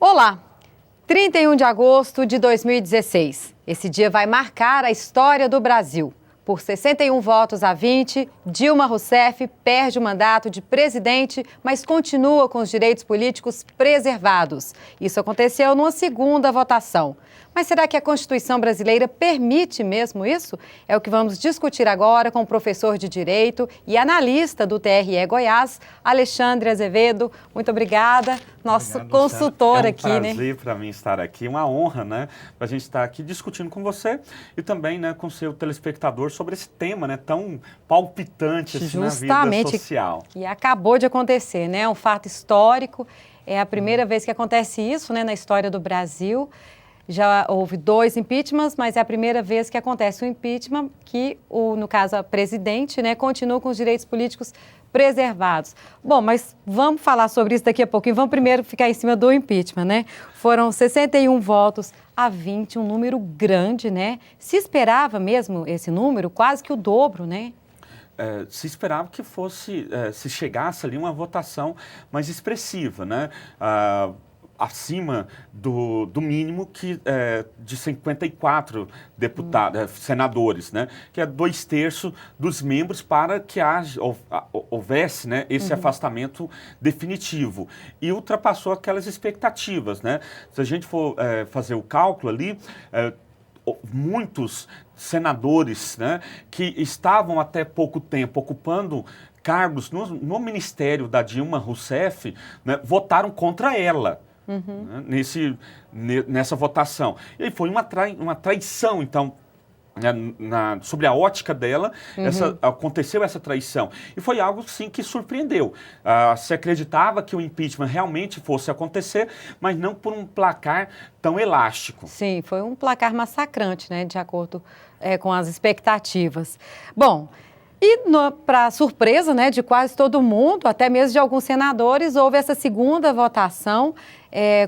Olá! 31 de agosto de 2016. Esse dia vai marcar a história do Brasil. Por 61 votos a 20, Dilma Rousseff perde o mandato de presidente, mas continua com os direitos políticos preservados. Isso aconteceu numa segunda votação. Mas será que a Constituição brasileira permite mesmo isso? É o que vamos discutir agora com o professor de Direito e analista do TRE Goiás, Alexandre Azevedo. Muito obrigada, nosso consultor aqui, né? É um prazer para mim estar aqui, uma honra, né, para a gente estar aqui discutindo com você e também, né, com o seu telespectador sobre esse tema, né, tão palpitante assim, na vida social. E acabou de acontecer, né, um fato histórico, é a primeira vez que acontece isso, né, na história do Brasil. Já houve 2 impeachments, mas é a primeira vez que acontece um impeachment que, no caso, a presidente, né, continua com os direitos políticos preservados. Bom, mas vamos falar sobre isso daqui a pouquinho. Vamos primeiro ficar em cima do impeachment, né? Foram 61 votos a 20, um número grande, né? Se esperava mesmo esse número, quase que o dobro, né? Se esperava que fosse, se chegasse ali uma votação mais expressiva, né? Acima do mínimo que, de 54 deputados, senadores, né? Que é 2/3 dos membros para que houvesse, né, esse afastamento definitivo. E ultrapassou aquelas expectativas, né? Se a gente for fazer o cálculo ali, muitos senadores, né, que estavam até pouco tempo ocupando cargos no ministério da Dilma Rousseff, né, votaram contra ela. Nessa votação. E aí foi uma traição, então, sobre a ótica dela, aconteceu essa traição. E foi algo, sim, que surpreendeu. Se acreditava que o impeachment realmente fosse acontecer, mas não por um placar tão elástico. Sim, foi um placar massacrante, né, de acordo com as expectativas. Bom, e para surpresa, né, de quase todo mundo, até mesmo de alguns senadores, houve essa segunda votação,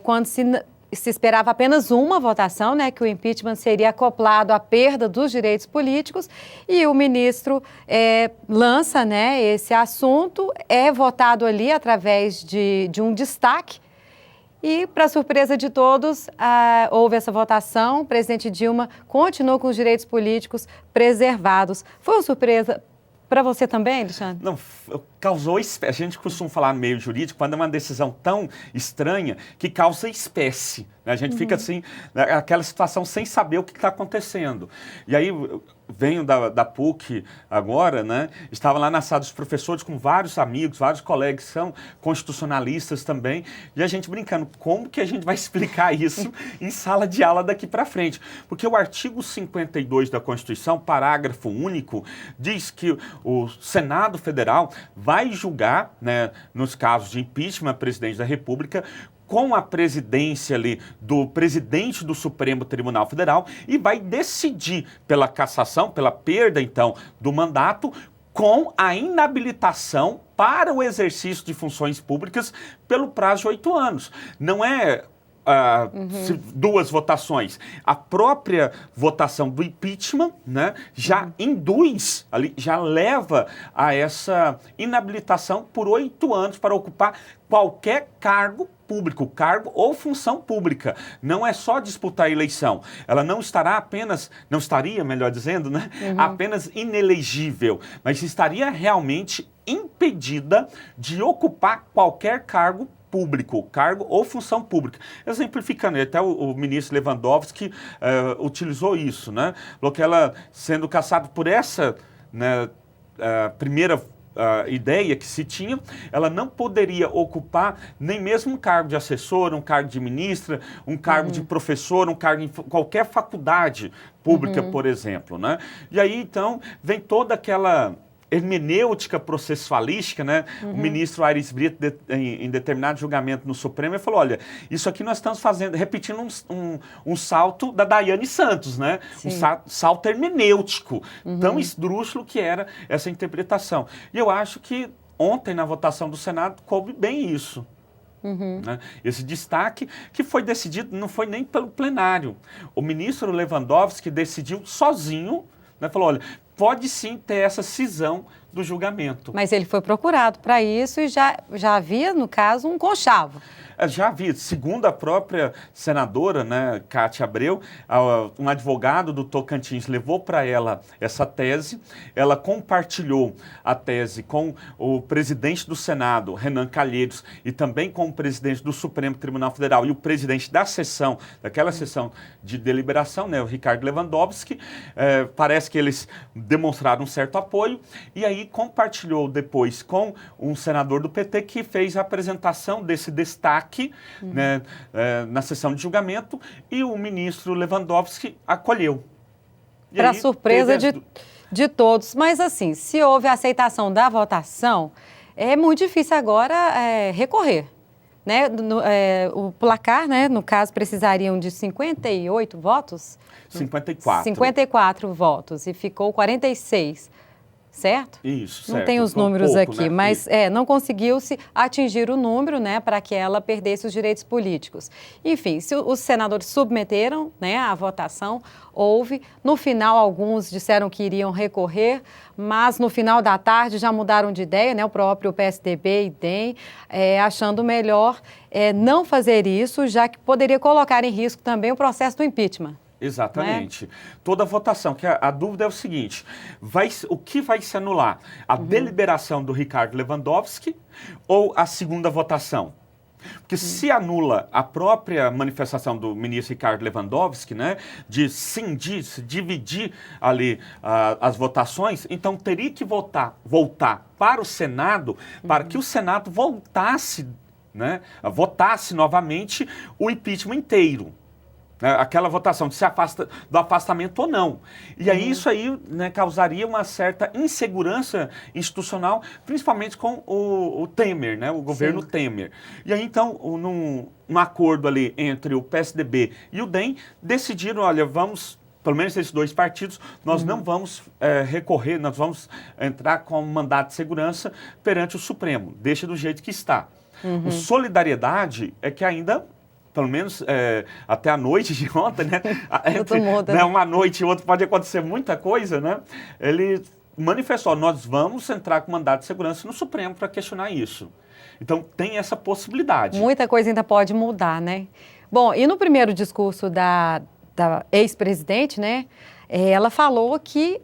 quando se esperava apenas uma votação, né, que o impeachment seria acoplado à perda dos direitos políticos, e o ministro lança, né, esse assunto, é votado ali através de um destaque, e, para surpresa de todos, houve essa votação, o presidente Dilma continuou com os direitos políticos preservados. Foi uma surpresa para você também, Alexandre? Não, causou espécie. A gente costuma falar no meio jurídico, quando é uma decisão tão estranha, que causa espécie. Né? A gente fica assim, naquela situação sem saber o que está acontecendo. E aí, venho da PUC agora, né? Estava lá na sala dos professores com vários amigos, vários colegas que são constitucionalistas também, e a gente brincando, como que a gente vai explicar isso em sala de aula daqui para frente? Porque o artigo 52 da Constituição, parágrafo único, diz que o Senado Federal vai julgar, né, nos casos de impeachment, presidente da República, com a presidência ali do presidente do Supremo Tribunal Federal e vai decidir pela cassação, pela perda, então, do mandato, com a inabilitação para o exercício de funções públicas pelo prazo de 8 anos. Não é 2 votações. A própria votação do impeachment, né, já induz, ali, já leva a essa inabilitação por 8 anos para ocupar qualquer cargo público, cargo ou função pública. Não é só disputar a eleição. Ela não estaria, melhor dizendo, né, apenas inelegível, mas estaria realmente impedida de ocupar qualquer cargo público, cargo ou função pública. Exemplificando, até o ministro Lewandowski utilizou isso, né? Falou que ela, sendo cassada por essa, né, primeira ideia que se tinha, ela não poderia ocupar nem mesmo um cargo de assessor, um cargo de ministra, um cargo de professor, um cargo em qualquer faculdade pública, por exemplo, né? E aí, então, vem toda aquela hermenêutica processualística, né? O ministro Aires Brito, em determinado julgamento no Supremo, ele falou, olha, isso aqui nós estamos repetindo um salto da Daiane Santos, né? Sim. Um salto hermenêutico, tão esdrúxulo que era essa interpretação. E eu acho que ontem, na votação do Senado, coube bem isso. Né? Esse destaque que foi decidido, não foi nem pelo plenário. O ministro Lewandowski decidiu sozinho, né? Falou, olha, pode sim ter essa cisão do julgamento. Mas ele foi procurado para isso e já havia, no caso, um conchavo. Já havia, segundo a própria senadora, né, Cátia Abreu, um advogado do Tocantins levou para ela essa tese, ela compartilhou a tese com o presidente do Senado, Renan Calheiros, e também com o presidente do Supremo Tribunal Federal e o presidente da sessão, daquela sessão de deliberação, né, o Ricardo Lewandowski. Parece que eles demonstraram um certo apoio, e aí compartilhou depois com um senador do PT que fez a apresentação desse destaque, né, na sessão de julgamento, e o ministro Lewandowski acolheu. Para surpresa de todos. Mas assim, se houve a aceitação da votação, é muito difícil agora recorrer. Né? O placar, né, no caso, precisariam de 58 votos? 54. 54 votos e ficou 46. Certo? Isso, não certo. tem os números pouco, aqui, né? mas não conseguiu-se atingir o número, né, para que ela perdesse os direitos políticos. Enfim, se os senadores submeteram, né, a votação, houve. No final, alguns disseram que iriam recorrer, mas no final da tarde já mudaram de ideia, né, o próprio PSDB e DEM, achando melhor não fazer isso, já que poderia colocar em risco também o processo do impeachment. Exatamente. Toda votação, que a dúvida é o seguinte, o que vai se anular? A deliberação do Ricardo Lewandowski ou a segunda votação? Porque se anula a própria manifestação do ministro Ricardo Lewandowski, né, de dividir ali as votações, então teria que voltar para o Senado, para que o Senado votasse novamente o impeachment inteiro. Aquela votação de se afasta do afastamento ou não. E aí isso aí, né, causaria uma certa insegurança institucional, principalmente com o Temer, né, o governo Temer. E aí então, num acordo ali entre o PSDB e o DEM, decidiram, olha, vamos, pelo menos esses dois partidos, nós não vamos recorrer, nós vamos entrar com um mandato de segurança perante o Supremo, deixa do jeito que está. O Solidariedade é que ainda, pelo menos até a noite de ontem, né? Uma noite e outra pode acontecer muita coisa, né? Ele manifestou, nós vamos entrar com mandato de segurança no Supremo para questionar isso. Então, tem essa possibilidade. Muita coisa ainda pode mudar, né? Bom, e no primeiro discurso da ex-presidente, né? Ela falou que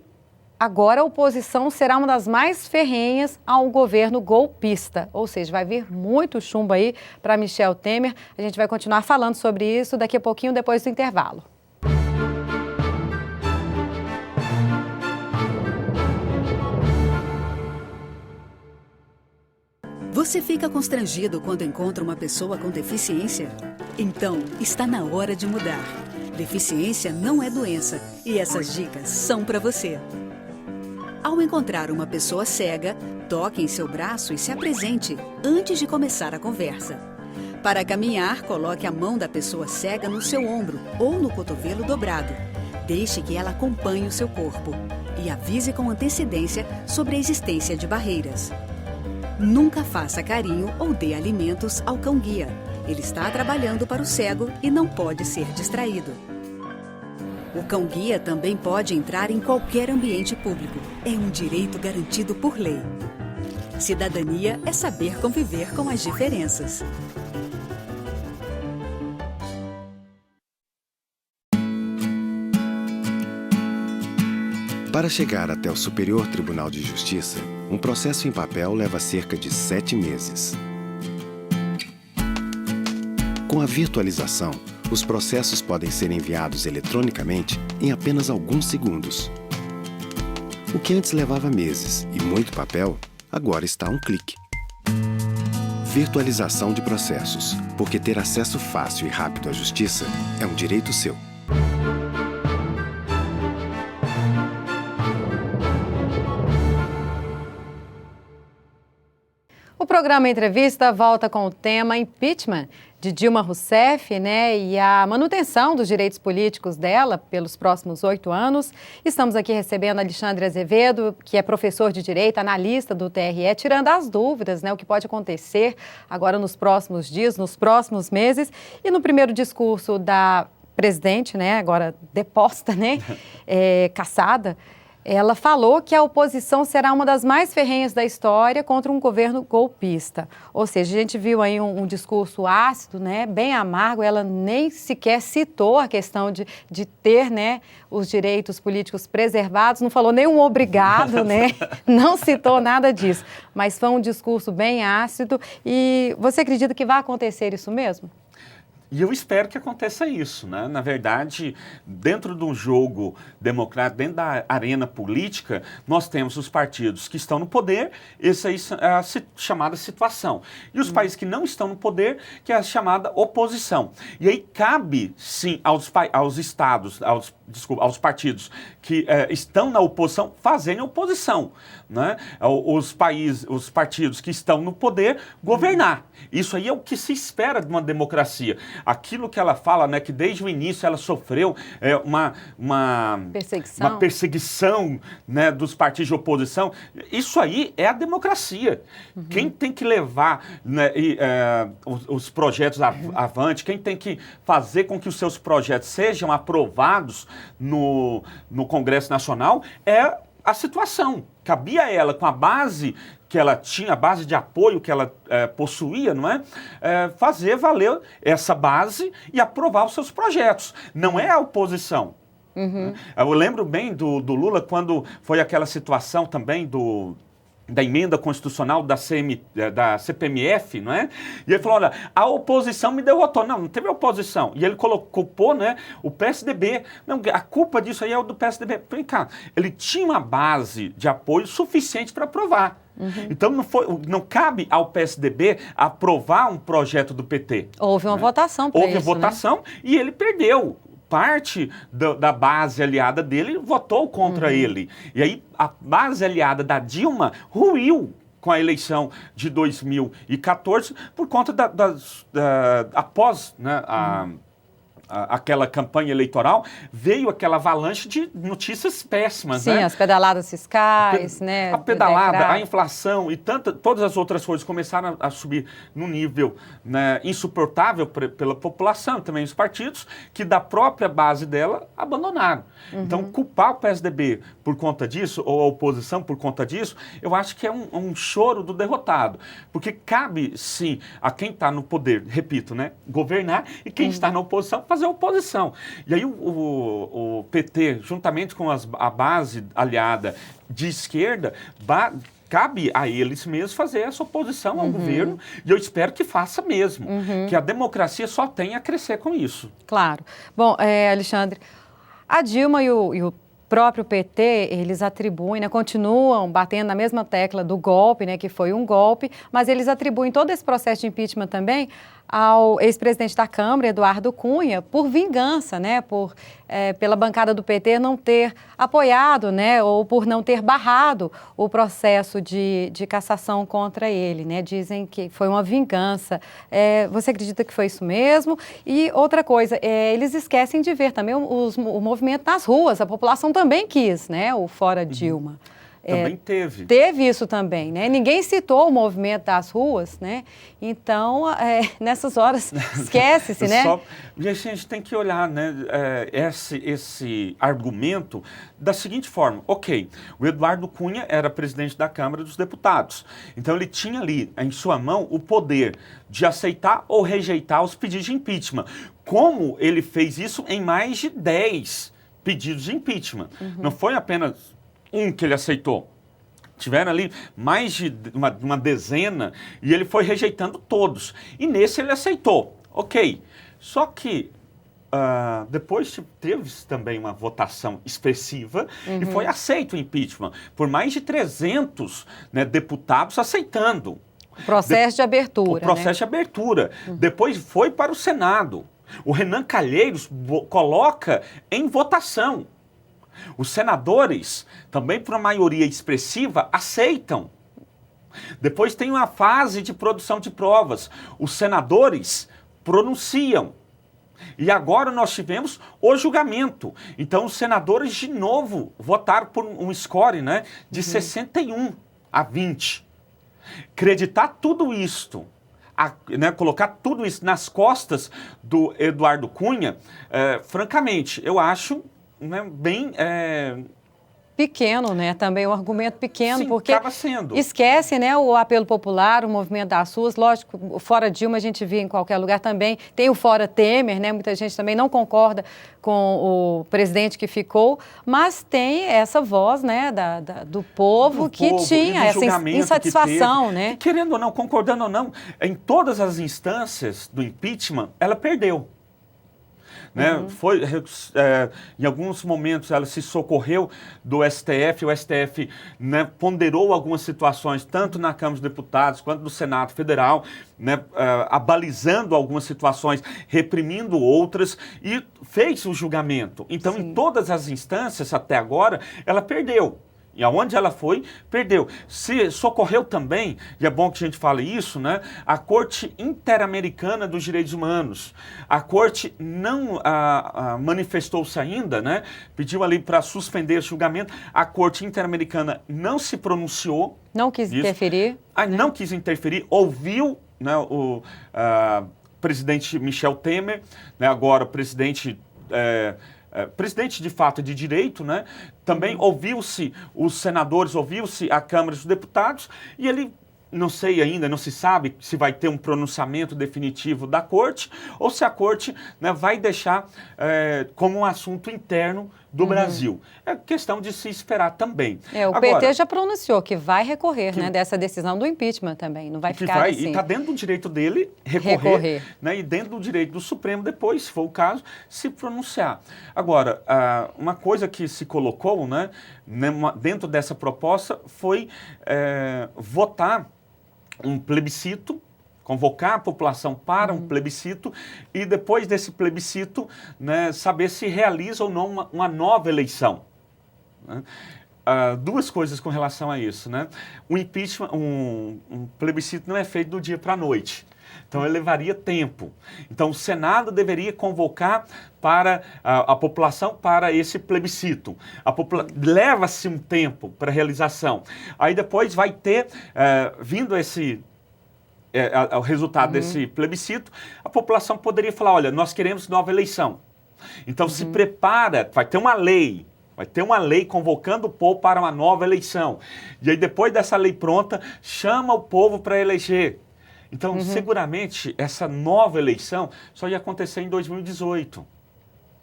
agora a oposição será uma das mais ferrenhas ao governo golpista, ou seja, vai vir muito chumbo aí para Michel Temer. A gente vai continuar falando sobre isso daqui a pouquinho, depois do intervalo. Você fica constrangido quando encontra uma pessoa com deficiência? Então, está na hora de mudar. Deficiência não é doença e essas dicas são para você. Ao encontrar uma pessoa cega, toque em seu braço e se apresente antes de começar a conversa. Para caminhar, coloque a mão da pessoa cega no seu ombro ou no cotovelo dobrado. Deixe que ela acompanhe o seu corpo e avise com antecedência sobre a existência de barreiras. Nunca faça carinho ou dê alimentos ao cão-guia. Ele está trabalhando para o cego e não pode ser distraído. O cão-guia também pode entrar em qualquer ambiente público. É um direito garantido por lei. Cidadania é saber conviver com as diferenças. Para chegar até o Superior Tribunal de Justiça, um processo em papel leva cerca de 7 meses. Com a virtualização, os processos podem ser enviados eletronicamente em apenas alguns segundos. O que antes levava meses e muito papel, agora está a um clique. Virtualização de processos, porque ter acesso fácil e rápido à justiça é um direito seu. O programa Entrevista volta com o tema impeachment de Dilma Rousseff, né, e a manutenção dos direitos políticos dela pelos próximos 8 anos. Estamos aqui recebendo Alexandre Azevedo, que é professor de Direito, analista do TRE, tirando as dúvidas, né, o que pode acontecer agora nos próximos dias, nos próximos meses. E no primeiro discurso da presidente, né, agora deposta, né, cassada, ela falou que a oposição será uma das mais ferrenhas da história contra um governo golpista. Ou seja, a gente viu aí um discurso ácido, né, bem amargo, ela nem sequer citou a questão de ter, né, os direitos políticos preservados, não falou nenhum obrigado, né, não citou nada disso. Mas foi um discurso bem ácido e você acredita que vai acontecer isso mesmo? E eu espero que aconteça isso, né? Na verdade, dentro de um jogo democrático, dentro da arena política, nós temos os partidos que estão no poder, essa é a chamada situação. E os países que não estão no poder, que é a chamada oposição. E aí cabe, sim, aos estados, aos partidos que estão na oposição, fazerem oposição, né? Os partidos que estão no poder, governar. Isso aí é o que se espera de uma democracia. Aquilo que ela fala, né, que desde o início ela sofreu uma perseguição, né, dos partidos de oposição, isso aí é a democracia. Quem tem que levar, né, os projetos avante, quem tem que fazer com que os seus projetos sejam aprovados no Congresso Nacional é a situação. Cabia a ela, com a base que ela tinha, a base de apoio que ela possuía, não é? Fazer valer essa base e aprovar os seus projetos. Não é a oposição. Eu lembro bem do Lula quando foi aquela situação também da emenda constitucional da CPMF, não é? E ele falou, olha, a oposição me derrotou. Não teve oposição. E ele culpou, né, o PSDB. Não, a culpa disso aí é o do PSDB. Vem cá, ele tinha uma base de apoio suficiente para aprovar. Então não cabe ao PSDB aprovar um projeto do PT. Houve uma votação para isso, Houve votação, né? E ele perdeu. Parte da base aliada dele votou contra ele. E aí a base aliada da Dilma ruiu com a eleição de 2014 por conta após, né, aquela campanha eleitoral, veio aquela avalanche de notícias péssimas. Sim, né? As pedaladas fiscais, né? A pedalada, a inflação e todas as outras coisas começaram a subir num nível, né, insuportável pela população, também os partidos, que da própria base dela abandonaram. Então, culpar o PSDB por conta disso, ou a oposição por conta disso, eu acho que é um choro do derrotado. Porque cabe, sim, a quem está no poder, repito, né, governar, e quem está na oposição, fazer oposição. E aí o PT, juntamente com a base aliada de esquerda, cabe a eles mesmos fazer essa oposição ao governo, e eu espero que faça mesmo, que a democracia só tenha a crescer com isso. Claro. Bom, Alexandre, a Dilma e o próprio PT, eles atribuem, né, continuam batendo na mesma tecla do golpe, né, que foi um golpe, mas eles atribuem todo esse processo de impeachment também ao ex-presidente da Câmara, Eduardo Cunha, por vingança, né, pela bancada do PT não ter apoiado, né, ou por não ter barrado o processo de cassação contra ele, né, dizem que foi uma vingança. Você acredita que foi isso mesmo? E outra coisa, eles esquecem de ver também o movimento nas ruas, a população também quis, né, o Fora Dilma. Também teve. Teve isso também, né? Ninguém citou o movimento das ruas, né? Então, nessas horas, esquece-se, né? E a gente tem que olhar, né, esse argumento da seguinte forma. Ok, o Eduardo Cunha era presidente da Câmara dos Deputados. Então, ele tinha ali em sua mão o poder de aceitar ou rejeitar os pedidos de impeachment. Como ele fez isso em mais de 10 pedidos de impeachment. Não foi apenas um que ele aceitou. Tiveram ali mais de uma dezena e ele foi rejeitando todos. E nesse ele aceitou. Ok. Só que depois teve também uma votação expressiva e foi aceito o impeachment por mais de 300, né, deputados aceitando. O processo de abertura. O processo de abertura. Depois foi para o Senado. O Renan Calheiros coloca em votação. Os senadores, também por uma maioria expressiva, aceitam. Depois tem uma fase de produção de provas. Os senadores pronunciam. E agora nós tivemos o julgamento. Então os senadores de novo votaram por um score, né, de 61 a 20. Acreditar tudo isto, né, colocar tudo isso nas costas do Eduardo Cunha, francamente, eu acho, né, bem pequeno, né? Também um argumento pequeno, Sim, porque acaba sendo. esquece, né, o apelo popular, o movimento das ruas. Lógico, o fora Dilma a gente vê em qualquer lugar também. Tem o fora Temer, né? Muita gente também não concorda com o presidente que ficou, mas tem essa voz, né, do povo que tinha essa insatisfação, né? E, querendo ou não, concordando ou não, em todas as instâncias do impeachment, ela perdeu. Né? Em alguns momentos ela se socorreu do STF, o STF, né, ponderou algumas situações, tanto na Câmara dos Deputados quanto no Senado Federal, né, abalizando algumas situações, reprimindo outras e fez o julgamento. Então, Sim. em todas as instâncias até agora, ela perdeu. E aonde ela foi, perdeu. Se socorreu também, e é bom que a gente fale isso, né? A Corte Interamericana dos Direitos Humanos. A Corte não manifestou-se ainda, né? Pediu ali para suspender o julgamento. A Corte Interamericana não se pronunciou. Não quis interferir. Não quis interferir, ouviu, né, o presidente Michel Temer, né, agora o presidente... presidente de fato de direito, né? Também ouviu-se os senadores, ouviu-se a Câmara dos Deputados e ele, não sei ainda, não se sabe se vai ter um pronunciamento definitivo da Corte ou se a Corte, né, vai deixar como um assunto interno do Brasil. É questão de se esperar também. O PT já pronunciou que vai recorrer, né, dessa decisão do impeachment também, não vai ficar assim. E está dentro do direito dele recorrer. Né, e dentro do direito do Supremo depois, se for o caso, se pronunciar. Agora, uma coisa que se colocou, né, dentro dessa proposta foi votar um plebiscito, convocar a população para um plebiscito e depois desse plebiscito, né, saber se realiza ou não uma nova eleição. Né? Duas coisas com relação a isso. Né? O impeachment, um plebiscito não é feito do dia para a noite. Então, ele levaria tempo. Então, o Senado deveria convocar para a população para esse plebiscito. Leva-se um tempo para a realização. Aí depois vai ter, vindo o resultado desse plebiscito, a população poderia falar, olha, nós queremos nova eleição. Então, se prepara, vai ter uma lei. Vai ter uma lei convocando o povo para uma nova eleição. E aí, depois dessa lei pronta, chama o povo para eleger. Então, seguramente, essa nova eleição só ia acontecer em 2018.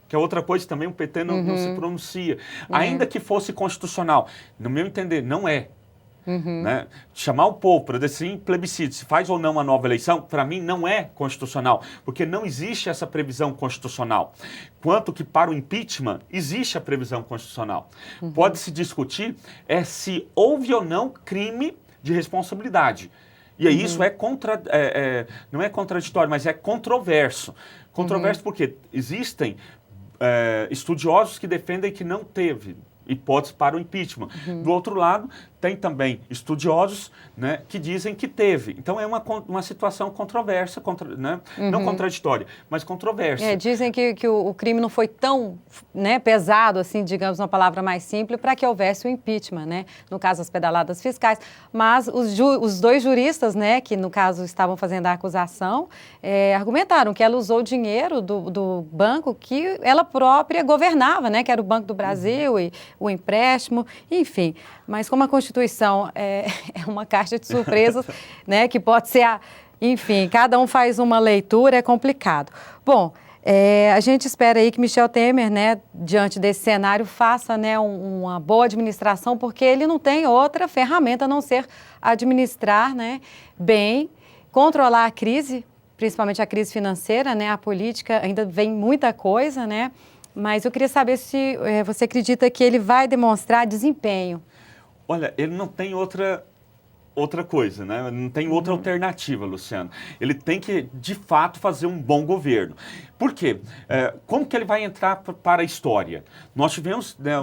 Que é outra coisa também, o PT não se pronuncia. Ainda que fosse constitucional, no meu entender, não é. Né? Chamar o povo para decidir plebiscito, se faz ou não uma nova eleição, para mim não é constitucional, porque não existe essa previsão constitucional. Quanto que para o impeachment, existe a previsão constitucional. Pode-se discutir se houve ou não crime de responsabilidade. E aí isso não é contraditório, mas é controverso. Controverso porque existem estudiosos que defendem que não teve hipótese para o impeachment. Do outro lado, tem também estudiosos, né, que dizem que teve. Então, é uma situação controversa, né? Não contraditória, mas controversa. Dizem que o crime não foi tão, né, pesado, assim, digamos uma palavra mais simples, para que houvesse o impeachment, né? No caso, as pedaladas fiscais. Mas os dois juristas, né, que no caso estavam fazendo a acusação, argumentaram que ela usou o dinheiro do banco que ela própria governava, né? Que era o Banco do Brasil e o empréstimo, enfim. Mas como a Constituição é uma caixa de surpresas, né, que pode ser, enfim, cada um faz uma leitura, é complicado. Bom, a gente espera aí que Michel Temer, né, diante desse cenário, faça, né, uma boa administração, porque ele não tem outra ferramenta a não ser administrar, né, bem, controlar a crise, principalmente a crise financeira, né, a política, ainda vem muita coisa, né, mas eu queria saber se você acredita que ele vai demonstrar desempenho. Olha, ele não tem outra coisa, né? Não tem outra alternativa, Luciano. Ele tem que, de fato, fazer um bom governo. Por quê? Como que ele vai entrar para a história? Nós tivemos, né,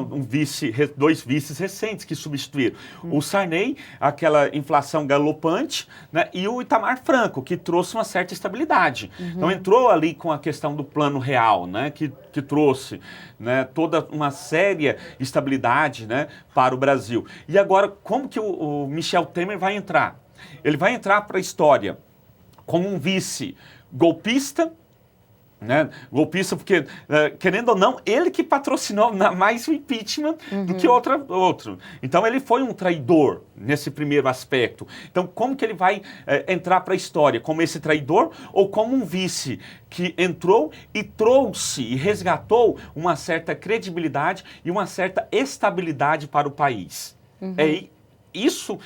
dois vices recentes que substituíram. O Sarney, aquela inflação galopante, né, e o Itamar Franco, que trouxe uma certa estabilidade. Então, entrou ali com a questão do Plano Real, né, que trouxe, né, toda uma séria estabilidade, né, para o Brasil. E agora, como que o Michel Temer vai entrar? Ele vai entrar para a história como um vice golpista, Né? Golpista porque, querendo ou não, ele que patrocinou mais o impeachment do que outro. Então, ele foi um traidor nesse primeiro aspecto. Então, como que ele vai entrar para a história? Como esse traidor ou como um vice que entrou e trouxe e resgatou uma certa credibilidade e uma certa estabilidade para o país? É isso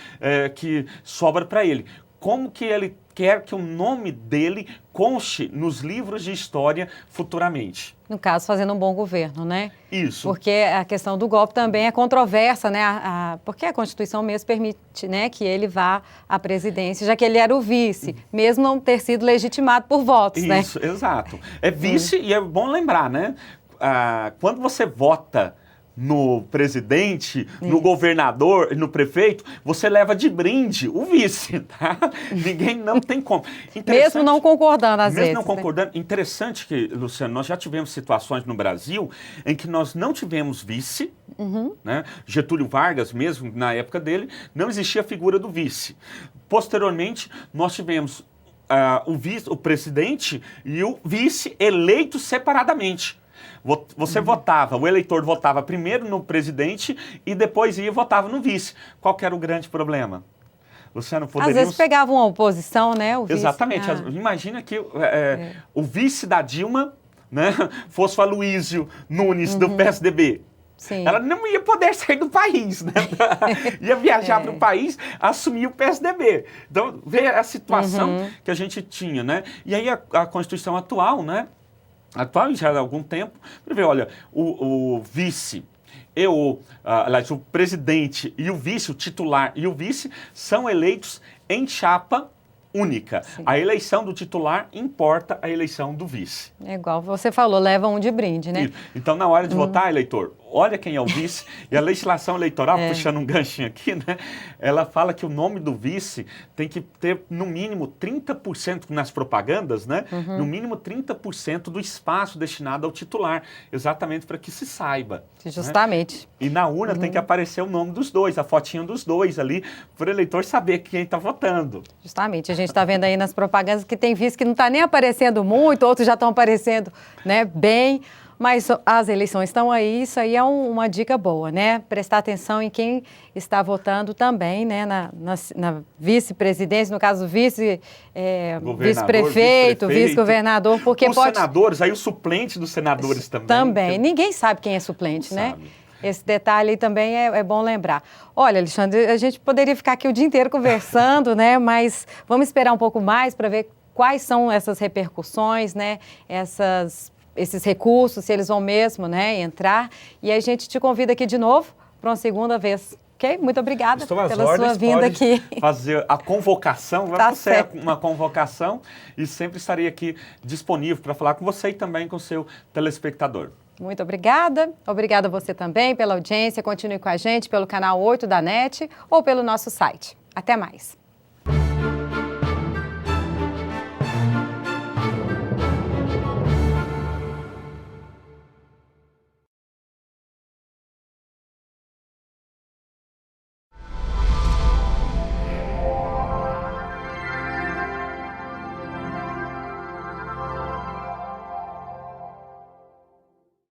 que sobra para ele. Como que ele quer que o nome dele conste nos livros de história futuramente? No caso, fazendo um bom governo, né? Isso. Porque a questão do golpe também é controversa, né? Porque a Constituição mesmo permite, né, que ele vá à presidência, já que ele era o vice, mesmo não ter sido legitimado por votos, né? Isso, exato. É vice e é bom lembrar, né? Quando você vota no presidente, no governador, no prefeito, você leva de brinde o vice, tá? Ninguém não tem como. Mesmo não concordando, às vezes. Mesmo não concordando. Né? Interessante que, Luciano, nós já tivemos situações no Brasil em que nós não tivemos vice, né? Getúlio Vargas, mesmo na época dele, não existia a figura do vice. Posteriormente, nós tivemos o presidente e o vice eleitos separadamente. Você votava, o eleitor votava primeiro no presidente e depois votava no vice. Qual que era o grande problema? Luciano, poderíamos... Às vezes pegavam a oposição, né? O vice. Exatamente. Imagina que o vice da Dilma, né, fosse o Aloysio Nunes, do PSDB. Sim. Ela não ia poder sair do país, né? Ia viajar para o país, assumir o PSDB. Então, vê a situação que a gente tinha, né? E aí a Constituição atual, né? Atual já há algum tempo, prevê, olha, o vice, aliás, o presidente e o vice, o titular e o vice, são eleitos em chapa única. Sim. A eleição do titular importa a eleição do vice. É igual você falou, leva um de brinde, né? Isso. Então, na hora de votar, eleitor, olha quem é o vice. E a legislação eleitoral, puxando um ganchinho aqui, né? Ela fala que o nome do vice tem que ter, no mínimo, 30% nas propagandas, né? No mínimo 30% do espaço destinado ao titular. Exatamente para que se saiba. Justamente. Né? E na urna tem que aparecer o nome dos dois, a fotinha dos dois ali, para o eleitor saber quem está votando. Justamente. A gente está vendo aí nas propagandas que tem vice que não está nem aparecendo muito, outros já estão aparecendo, né, bem. Mas as eleições estão aí, isso aí é uma dica boa, né? Prestar atenção em quem está votando também, né? Na vice-presidência, no caso, vice-prefeito, vice-governador, porque os senadores, aí o suplente dos senadores também. Também. Ninguém sabe quem é suplente, né? Sabe. Esse detalhe também é bom lembrar. Olha, Alexandre, a gente poderia ficar aqui o dia inteiro conversando, né? Mas vamos esperar um pouco mais para ver quais são essas repercussões, né? Esses recursos, se eles vão mesmo, né, entrar. E a gente te convida aqui de novo para uma segunda vez. Ok? Muito obrigada pela sua vinda aqui. Fazer a convocação, vai ser uma convocação e sempre estarei aqui disponível para falar com você e também com o seu telespectador. Muito obrigada. Obrigada a você também pela audiência. Continue com a gente pelo canal 8 da NET ou pelo nosso site. Até mais.